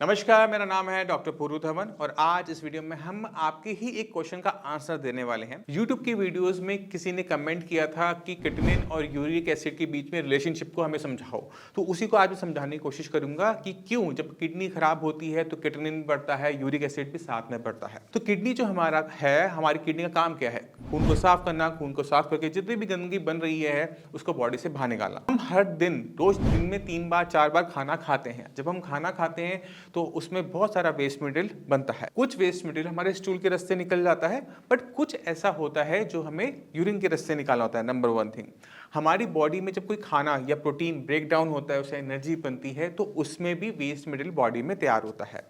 नमस्कार, मेरा नाम है डॉक्टर पूरू धवन और आज इस वीडियो में हम आपके ही एक क्वेश्चन का आंसर देने वाले हैं। YouTube की वीडियोस में किसी ने कमेंट किया था कि किटनिन और यूरिक एसिड के बीच में रिलेशनशिप को हमें समझाओ, तो उसी को आज मैं समझाने की कोशिश करूंगा कि क्यों जब किडनी खराब होती है तो किटनिन बढ़ता है, यूरिक एसिड भी साथ में बढ़ता है। तो किडनी जो हमारा है, हमारी किडनी का काम क्या है? खून को साफ करना, खून को साफ करके जितनी भी गंदगी बन रही है उसको बॉडी से बाहर निकालना। हम हर दिन रोज दिन में 3 बार 4 बार खाना खाते हैं। जब हम खाना खाते हैं तो उसमें बहुत सारा वेस्ट मटेरियल बनता है। कुछ वेस्ट मटेरियल हमारे स्टूल के रास्ते निकल जाता है, बट कुछ ऐसा होता है जो हमें यूरिन के रास्ते निकालना होता है। नंबर 1 थिंग, हमारी बॉडी में जब कोई खाना या प्रोटीन ब्रेक डाउन होता है, उससे एनर्जी बनती है, तो उसमें भी वेस्ट मटेरियल बॉडी में तैयार होता है।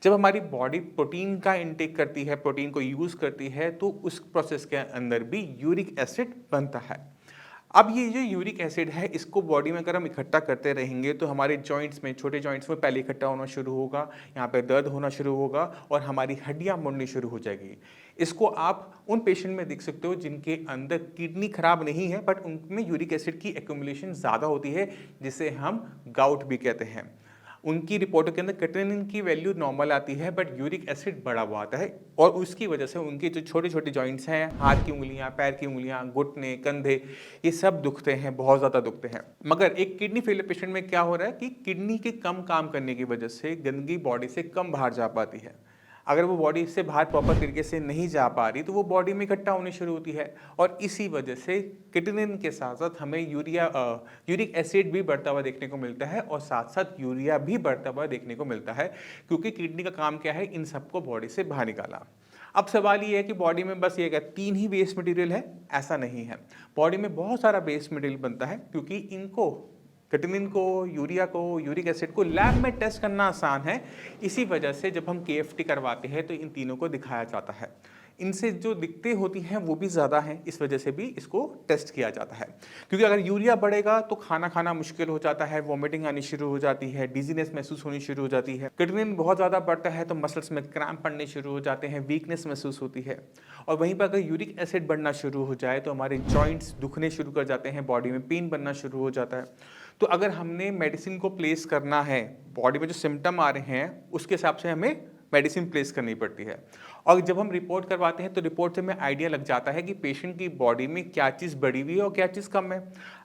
जब हमारी बॉडी प्रोटीन का इंटेक करती है, प्रोटीन को यूज करती है, तो उस प्रोसेस के अंदर भी यूरिक एसिड बनता है। अब ये जो यूरिक एसिड है, इसको बॉडी में अगर हम इकट्ठा करते रहेंगे तो हमारे जॉइंट्स में, छोटे जॉइंट्स में पहले इकट्ठा होना शुरू होगा, यहाँ पे दर्द होना शुरू होगा और हमारी हड्डियाँ मुड़नी शुरू हो जाएगी। इसको आप उन पेशेंट में देख सकते हो जिनके अंदर किडनी खराब नहीं है, बट उनमें यूरिक एसिड की एक्यूमुलेशन ज़्यादा होती है, जिसे हम गाउट भी कहते हैं। उनकी रिपोर्टों के अंदर क्रिएटिनिन की वैल्यू नॉर्मल आती है, बट यूरिक एसिड बढ़ा हुआ आता है और उसकी वजह से उनके जो छोटे छोटे जॉइंट्स हैं, हाथ की उंगलियां, पैर की उंगलियां, घुटने, कंधे, ये सब दुखते हैं, बहुत ज़्यादा दुखते हैं। मगर एक किडनी फेलियर पेशेंट में क्या हो रहा है कि किडनी के कम काम करने की वजह से गंदगी बॉडी से कम बाहर जा पाती है। अगर वो बॉडी से बाहर प्रॉपर तरीके से नहीं जा पा रही तो वो बॉडी में इकट्ठा होनी शुरू होती है और इसी वजह से किटनिन के साथ साथ हमें यूरिक एसिड भी बढ़ता हुआ देखने को मिलता है और साथ साथ यूरिया भी बढ़ता हुआ देखने को मिलता है, क्योंकि किडनी का काम क्या है, इन सबको बॉडी से बाहर निकाला। अब सवाल ये है कि बॉडी में बस ये क्या 3 ही वेस्ट मटेरियल है? ऐसा नहीं है। बॉडी में बहुत सारा वेस्ट मटेरियल बनता है, क्योंकि इनको किटनिन को, यूरिया को, यूरिक एसिड को लैब में टेस्ट करना आसान है। इसी वजह से जब हम केएफटी करवाते हैं तो इन तीनों को दिखाया जाता है। इनसे जो दिक्कतें होती हैं वो भी ज़्यादा हैं, इस वजह से भी इसको टेस्ट किया जाता है। क्योंकि अगर यूरिया बढ़ेगा तो खाना खाना मुश्किल हो जाता है, वॉमिटिंग आनी शुरू हो जाती है, डिजीनेस महसूस होनी शुरू हो जाती है। किटनिन बहुत ज़्यादा बढ़ता है तो मसल्स में क्रैम्प पड़ने शुरू हो जाते हैं, वीकनेस महसूस होती है। और वहीं पर अगर यूरिक एसिड बढ़ना शुरू हो जाए तो हमारे जॉइंट्स दुखने शुरू कर जाते हैं, बॉडी में पेन बनना शुरू हो जाता है। तो अगर हमने मेडिसिन को प्लेस करना है, बॉडी में जो सिम्टम आ रहे हैं उसके हिसाब से हमें मेडिसिन प्लेस करनी पड़ती है। और जब हम रिपोर्ट करवाते हैं तो रिपोर्ट से हमें आइडिया लग जाता है कि पेशेंट की बॉडी में क्या चीज़ बढ़ी हुई है और क्या चीज़ कम है।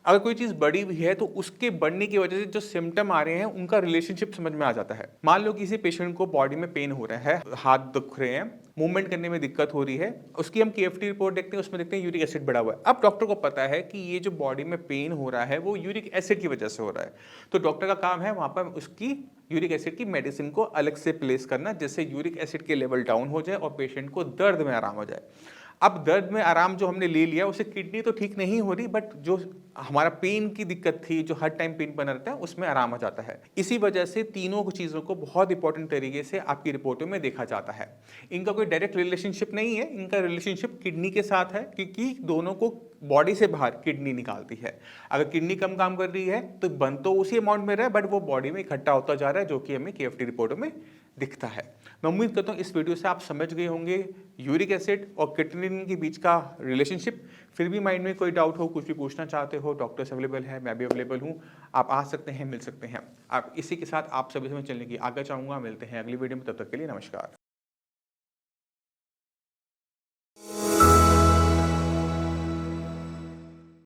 अगर कोई चीज़ बढ़ी हुई है तो उसके बढ़ने की वजह से जो सिम्टम आ रहे हैं उनका रिलेशनशिप समझ में आ जाता है। मान लो किसी पेशेंट को बॉडी में पेन हो रहा है, हाथ दुख रहे हैं, मूवमेंट करने में दिक्कत हो रही है, उसकी हम केएफटी रिपोर्ट देखते हैं, उसमें देखते हैं यूरिक एसिड बढ़ा हुआ है। अब डॉक्टर को पता है कि ये जो बॉडी में पेन हो रहा है वो यूरिक एसिड की वजह से हो रहा है, तो डॉक्टर का काम है वहाँ पर उसकी यूरिक एसिड की मेडिसिन को अलग से प्लेस करना, जिससे यूरिक एसिड के लेवल डाउन हो जाए और पेशेंट को दर्द में आराम हो जाए। अब दर्द में आराम जो हमने ले लिया, उससे किडनी तो ठीक नहीं हो रही, बट जो हमारा पेन की दिक्कत थी, जो हर टाइम पेन बना रहता है, उसमें आराम आ जाता है। इसी वजह से तीनों चीज़ों को बहुत इंपॉर्टेंट तरीके से आपकी रिपोर्टों में देखा जाता है। इनका कोई डायरेक्ट रिलेशनशिप नहीं है, इनका रिलेशनशिप किडनी के साथ है, क्योंकि दोनों को बॉडी से बाहर किडनी निकालती है। अगर किडनी कम काम कर रही है तो बन तो उसी अमाउंट में रहा है, बट वो बॉडी में इकट्ठा होता जा रहा है, जो कि हमें केएफटी रिपोर्टों में दिखता है। मैं उम्मीद करता हूँ इस वीडियो से आप समझ गए होंगे यूरिक एसिड और किटनिन के बीच का रिलेशनशिप। फिर भी माइंड में कोई डाउट हो, कुछ भी पूछना चाहते हो, डॉक्टर्स अवेलेबल है, मैं भी अवेलेबल हूँ, आप आ सकते हैं, मिल सकते हैं। आप इसी के साथ आप सभी से मैं चलने की आगे चाहूँगा। मिलते हैं अगली वीडियो में, तब तक के लिए नमस्कार।